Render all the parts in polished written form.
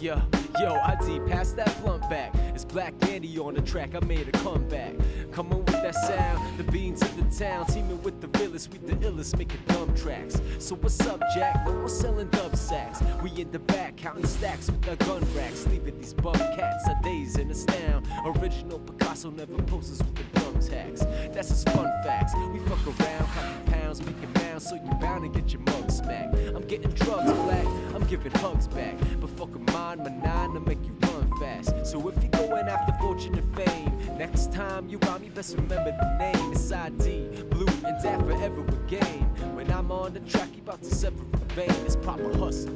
Yo, ID, pass that blunt back. It's Black Dandy on the track, I made a comeback. Coming with that sound, the beans of the town. Teaming with the realest, we the illest, making dumb tracks. So what's up, Jack? No more selling dub sacks. We in the back, counting stacks with our gun racks. Leaving these bum cats a daze and astound. Original Picasso never poses with the thumbtacks. That's his fun facts. We fuck around, copy pounds, making mounds, so you bound to get your mug smacked. I'm getting drugs, Black, I'm giving hugs back. But fuck a mind, my nine to make you run fast. So if you're going after fortune and fame, next time you rhyme, you best remember the name. It's ID, Blue, and that forever a game. When I'm on the track, you about to sever a vein. It's proper hustle.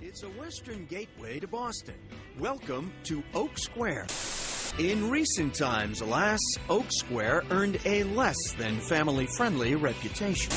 It's a western gateway to Boston. Welcome to Oak Square. In recent times, alas, Oak Square earned a less than family-friendly reputation.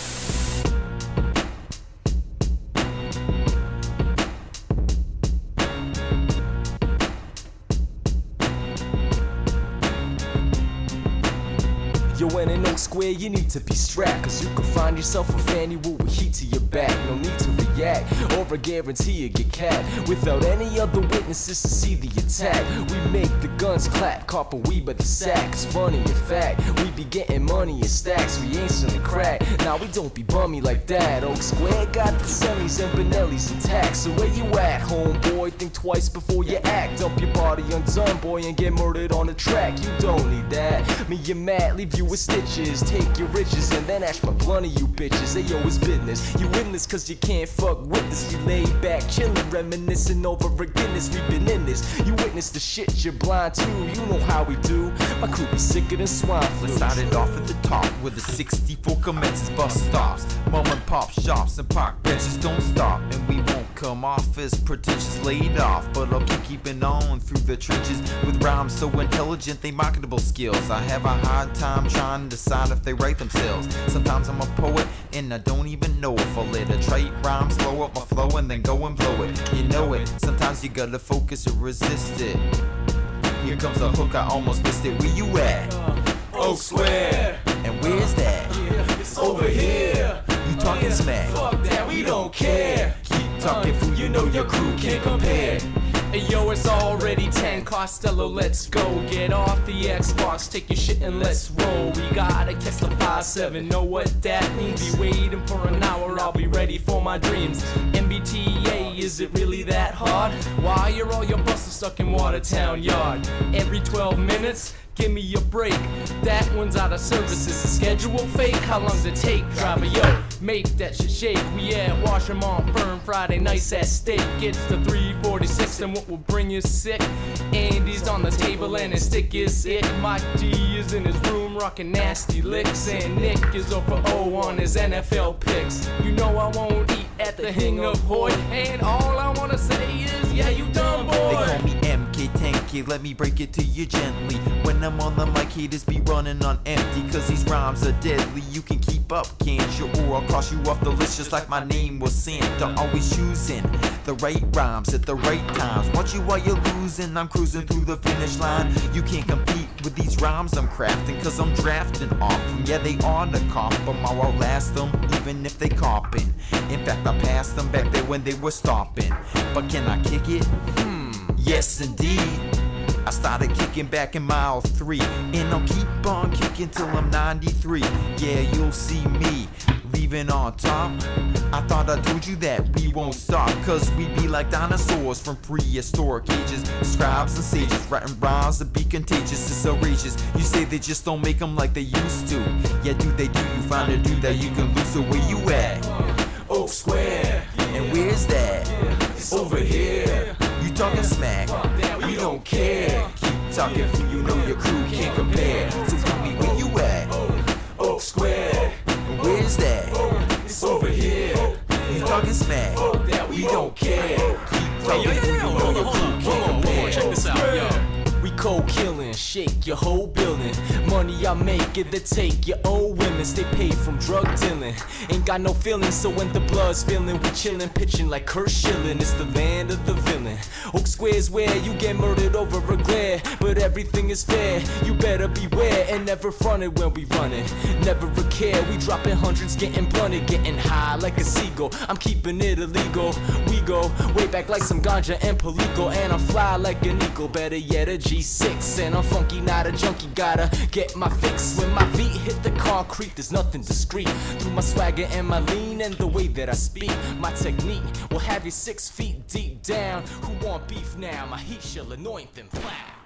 Yo, when in Oak Square, you need to be strapped, cause you can find yourself a fanny with heat to your back. No need to react, or I guarantee you get capped without any other witnesses to see the attack. We make the guns clap, carping we by the sack. It's funny, in fact, we be getting money in stacks. We ain't selling crack, now we don't be bummy like that. Oak Square got the semis and Benelli's intact. So where you at, homeboy? Think twice before you act. Dump your body undone, boy, and get murdered on the track. You don't need that. Me and Matt leave you with stitches. Take your riches and then ash my blunt of you bitches. Hey yo, it's business. You witness cause you can't fuck with us. We laid back, chillin', reminiscing over a Guinness. We been in this. You witness the shit you're blind to. You know how we do. My crew be sicker than swine flu. Let's start it off at the top where the 64 commences bus stops. Mom and pop shops and park benches don't stop. And we won't come off as pretentious laid off, but I'll keep keeping on through the trenches with rhymes so intelligent they marketable skills. I have a hard time trying to decide if they write themselves. Sometimes I'm a poet and I don't even know if I'll let a trite rhyme slow up my flow and then go and blow it. You know it, sometimes you gotta focus or resist it. Here comes a hook, I almost missed it. Where you at? Oak Square. And where's that? It's over here. You talking smack? Fuck that, we don't care. Keep talking fool, you know your crew can't compare. Hey yo, it's already 10, Costello, let's go. Get off the Xbox, take your shit and let's roll. We gotta catch the 5-7, know what that means. Be waiting for an hour, I'll be ready for my dreams. MBTA, is it really that hard? Why are all your buses stuck in Watertown Yard? Every 12 minutes? Give me a break, that one's out of service. Is the schedule fake? How long's it take? Driver, yo, make that shit shake. We at Washermont Firm, Friday nights at steak. It's the 346 and what will bring you sick? Andy's on the table and his stick is sick. Mike G is in his room rocking nasty licks. And Nick is over O on his NFL picks. You know I won't eat at the Hing of Hoy. And all I wanna say is, yeah, you dumb boy. They call me MK Tanky, let me break it to you gently. When I'm on the mic, haters be running on empty, cause these rhymes are deadly. You can keep up, can't you? Or I'll cross you off the list just like my name was Santa. Always choosing the right rhymes at the right times. Watch you while you're losing, I'm cruising through the finish line. You can't compete with these rhymes I'm crafting, cause I'm drafting off them. Yeah, they are the cop, but I'll outlast them, even if they copping. In fact, I passed them back there when they were stopping. But can I kick it? Yes indeed. I started kicking back in mile 3, and I'll keep on kicking till I'm 93. Yeah, you'll see me leaving on top. I thought I told you that we won't stop, cause we be like dinosaurs from prehistoric ages. Scribes and sages writing rhymes that be contagious. It's outrageous. You say they just don't make them like they used to. Yeah, do they do? You find a dude that you can lose. So where you at? Oak Square. And where's that? It's over here. You talking smack? We don't care. Keep talking fool, you know your crew can't compare. So tell me where you at? Oak Square. And where's that? It's over here. You talking smack? We don't care. Keep talking fool, you know your crew can't compare. Check this out, yo. We cold killing, shake your whole building. Money I make, it to take your own women. Stay paid from drug dealing. Ain't got no feelings, so when the blood's spilling, we chillin', pitching like Kurt Schilling. It's the land of the villain. Oak Square's where you get murdered over a glare, but everything is fair. You better beware and never front it when we run it. Never a care, we dropping hundreds, getting blunted, getting high like a seagull. I'm keeping it illegal. We go way back like some ganja and Palico, and I fly like an eagle. Better yet, a G6, and I'm funky, not a junkie. Gotta get my fix. When my feet hit the concrete, there's nothing discreet. Through my swagger and my lean and the way that I speak, my technique will have you 6 feet deep down. Who want beef now? My heat shall anoint them. Plow.